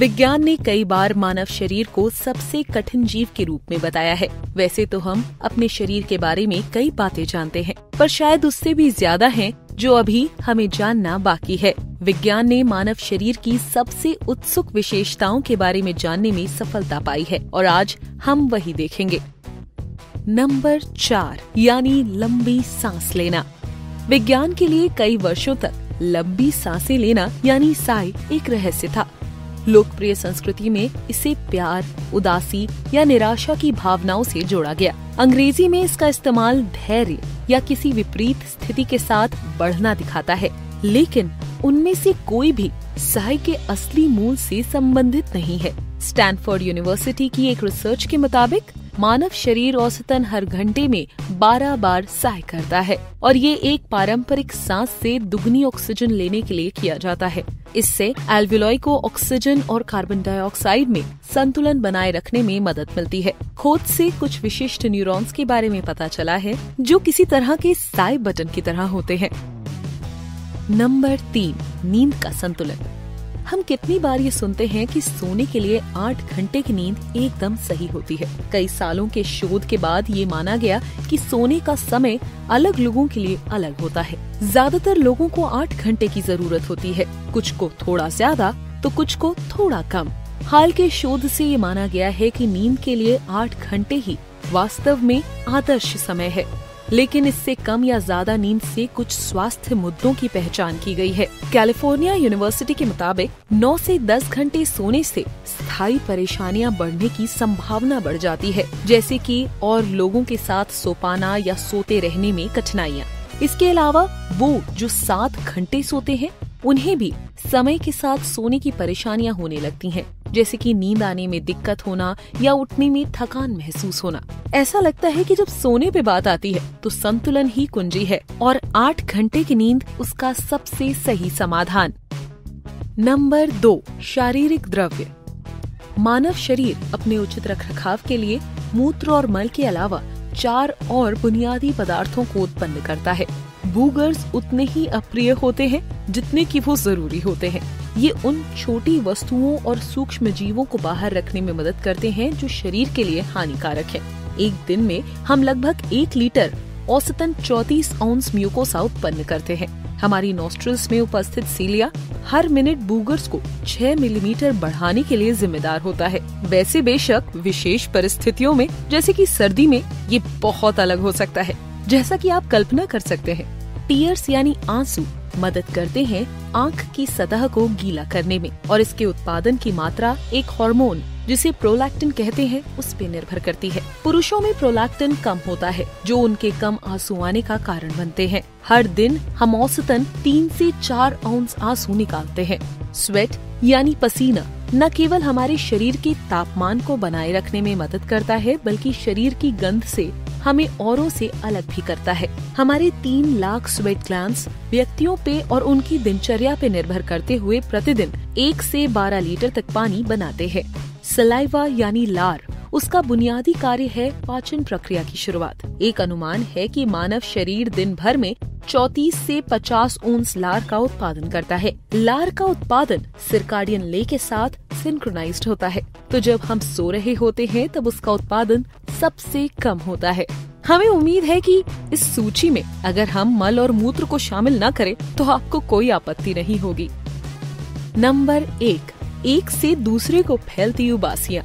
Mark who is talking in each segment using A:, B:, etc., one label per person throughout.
A: विज्ञान ने कई बार मानव शरीर को सबसे कठिन जीव के रूप में बताया है। वैसे तो हम अपने शरीर के बारे में कई बातें जानते हैं, पर शायद उससे भी ज्यादा हैं जो अभी हमें जानना बाकी है। विज्ञान ने मानव शरीर की सबसे उत्सुक विशेषताओं के बारे में जानने में सफलता पाई है और आज हम वही देखेंगे। नंबर 4 यानी लंबी सांस लेना। विज्ञान के लिए कई वर्षों तक लंबी सांसें लेना यानी साय एक रहस्य था। लोकप्रिय संस्कृति में इसे प्यार, उदासी या निराशा की भावनाओं से जोड़ा गया। अंग्रेजी में इसका इस्तेमाल धैर्य या किसी विपरीत स्थिति के साथ बढ़ना दिखाता है, लेकिन उनमें से कोई भी साय के असली मूल से संबंधित नहीं है। स्टैनफोर्ड यूनिवर्सिटी की एक रिसर्च के मुताबिक मानव शरीर औसतन हर घंटे में 12 बार साय करता है और ये एक पारंपरिक सांस से दुगनी ऑक्सीजन लेने के लिए किया जाता है। इससे एल्वियोलाई को ऑक्सीजन और कार्बन डाइऑक्साइड में संतुलन बनाए रखने में मदद मिलती है। खोज से कुछ विशिष्ट न्यूरॉन्स के बारे में पता चला है जो किसी तरह के साय बटन की तरह होते हैं। नंबर 3 नींद का संतुलन। हम कितनी बार ये सुनते हैं कि सोने के लिए 8 घंटे की नींद एकदम सही होती है। कई सालों के शोध के बाद ये माना गया कि सोने का समय अलग लोगों के लिए अलग होता है। ज्यादातर लोगों को 8 घंटे की जरूरत होती है, कुछ को थोड़ा ज्यादा तो कुछ को थोड़ा कम। हाल के शोध से ये माना गया है कि नींद के लिए 8 घंटे ही वास्तव में आदर्श समय है, लेकिन इससे कम या ज्यादा नींद से कुछ स्वास्थ्य मुद्दों की पहचान की गई है। कैलिफोर्निया यूनिवर्सिटी के मुताबिक 9 से 10 घंटे सोने से स्थायी परेशानियां बढ़ने की संभावना बढ़ जाती है, जैसे कि और लोगों के साथ सो पाना या सोते रहने में कठिनाइयां। इसके अलावा वो जो 7 घंटे सोते हैं उन्हें भी समय के साथ सोने की परेशानियां होने लगती हैं, जैसे कि नींद आने में दिक्कत होना या उठने में थकान महसूस होना। ऐसा लगता है कि जब सोने पे बात आती है तो संतुलन ही कुंजी है और 8 घंटे की नींद उसका सबसे सही समाधान। नंबर 2 शारीरिक द्रव्य। मानव शरीर अपने उचित रखरखाव के लिए मूत्र और मल के अलावा 4 और बुनियादी पदार्थों को उत्पन्न करता है। बूगर्स उतने ही अप्रिय होते हैं जितने कि वो जरूरी होते हैं। ये उन छोटी वस्तुओं और सूक्ष्म जीवों को बाहर रखने में मदद करते हैं जो शरीर के लिए हानिकारक हैं। एक दिन में हम लगभग 1 लीटर औसतन 34 औंस म्यूकोसा उत्पन्न करते हैं। हमारी नॉस्ट्रिल्स में उपस्थित सीलिया हर मिनट बूगर्स को 6 मिलीमीटर बढ़ाने के लिए जिम्मेदार होता है। वैसे बेशक विशेष परिस्थितियों में जैसे कि सर्दी में ये बहुत अलग हो सकता है, जैसा कि आप कल्पना कर सकते हैं। टीयर्स यानी आंसू मदद करते हैं आंख की सतह को गीला करने में और इसके उत्पादन की मात्रा एक हार्मोन जिसे प्रोलैक्टिन कहते हैं उस पे निर्भर करती है। पुरुषों में प्रोलैक्टिन कम होता है जो उनके कम आंसू आने का कारण बनते हैं। हर दिन हम औसतन 3 से 4 औंस आंसू निकालते हैं। स्वेट यानी पसीना न केवल हमारे शरीर के तापमान को बनाए रखने में मदद करता है बल्कि शरीर की गंध से हमें औरों से अलग भी करता है। हमारे 3 लाख स्वेट ग्लैंड्स व्यक्तियों पे और उनकी दिनचर्या पे निर्भर करते हुए प्रतिदिन 1 से 12 लीटर तक पानी बनाते हैं। सलाइवा यानी लार, उसका बुनियादी कार्य है पाचन प्रक्रिया की शुरुआत। एक अनुमान है कि मानव शरीर दिन भर में 34 से 50 औंस लार का उत्पादन करता है। लार का उत्पादन सिरकाडियन ले के साथ सिंक्रोनाइज्ड होता है, तो जब हम सो रहे होते हैं तब उसका उत्पादन सबसे कम होता है। हमें उम्मीद है कि इस सूची में अगर हम मल और मूत्र को शामिल न करें तो आपको कोई आपत्ति नहीं होगी। नंबर 1 एक से दूसरे को फैलती उबासियां।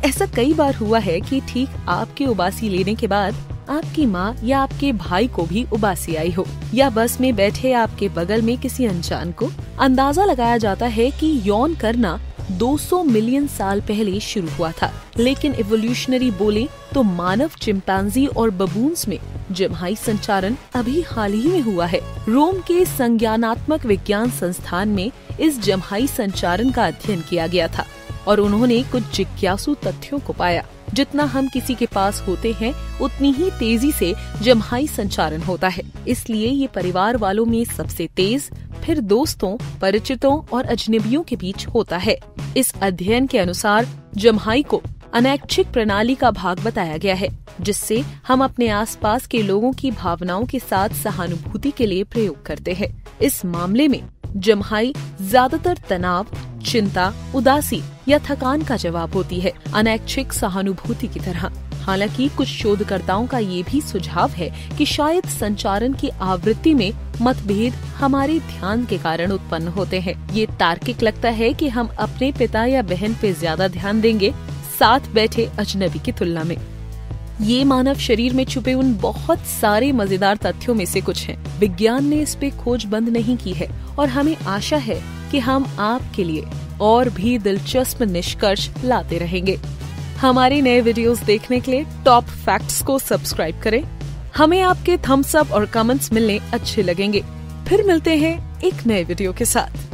A: ऐसा कई बार हुआ है कि ठीक आपके उबासी लेने के बाद आपकी माँ या आपके भाई को भी उबासी आई हो, या बस में बैठे आपके बगल में किसी अनजान को। अंदाजा लगाया जाता है कि यौन करना 200 मिलियन साल पहले शुरू हुआ था, लेकिन इवोल्यूशनरी बोले तो मानव, चिंपैंजी और बबून्स में जम्हाई संचारण अभी हाल ही में हुआ है। रोम के संज्ञानात्मक विज्ञान संस्थान में इस जम्हाई संचारण का अध्ययन किया गया था और उन्होंने कुछ जिज्ञासु तथ्यों को पाया। जितना हम किसी के पास होते हैं उतनी ही तेजी से जम्हाई संचारण होता है। इसलिए ये परिवार वालों में सबसे तेज, फिर दोस्तों, परिचितों और अजनबियों के बीच होता है। इस अध्ययन के अनुसार जम्हाई को अनैच्छिक प्रणाली का भाग बताया गया है, जिससे हम अपने आसपास के लोगों की भावनाओं के साथ सहानुभूति के लिए प्रयोग करते हैं। इस मामले में जम्हाई ज्यादातर तनाव, चिंता, उदासी या थकान का जवाब होती है, अनैच्छिक सहानुभूति की तरह। हालांकि कुछ शोधकर्ताओं का ये भी सुझाव है कि शायद संचारण की आवृत्ति में मतभेद हमारे ध्यान के कारण उत्पन्न होते हैं। ये तार्किक लगता है कि हम अपने पिता या बहन पे ज्यादा ध्यान देंगे साथ बैठे अजनबी की तुलना में। ये मानव शरीर में छुपे उन बहुत सारे मजेदार तथ्यों में से कुछ हैं। विज्ञान ने इस पे खोज बंद नहीं की है और हमें आशा है कि हम आपके लिए और भी दिलचस्प निष्कर्ष लाते रहेंगे। हमारे नए वीडियोस देखने के लिए टॉप फैक्ट्स को सब्सक्राइब करें। हमें आपके थम्स अप और कमेंट्स मिलने अच्छे लगेंगे। फिर मिलते हैं एक नए वीडियो के साथ।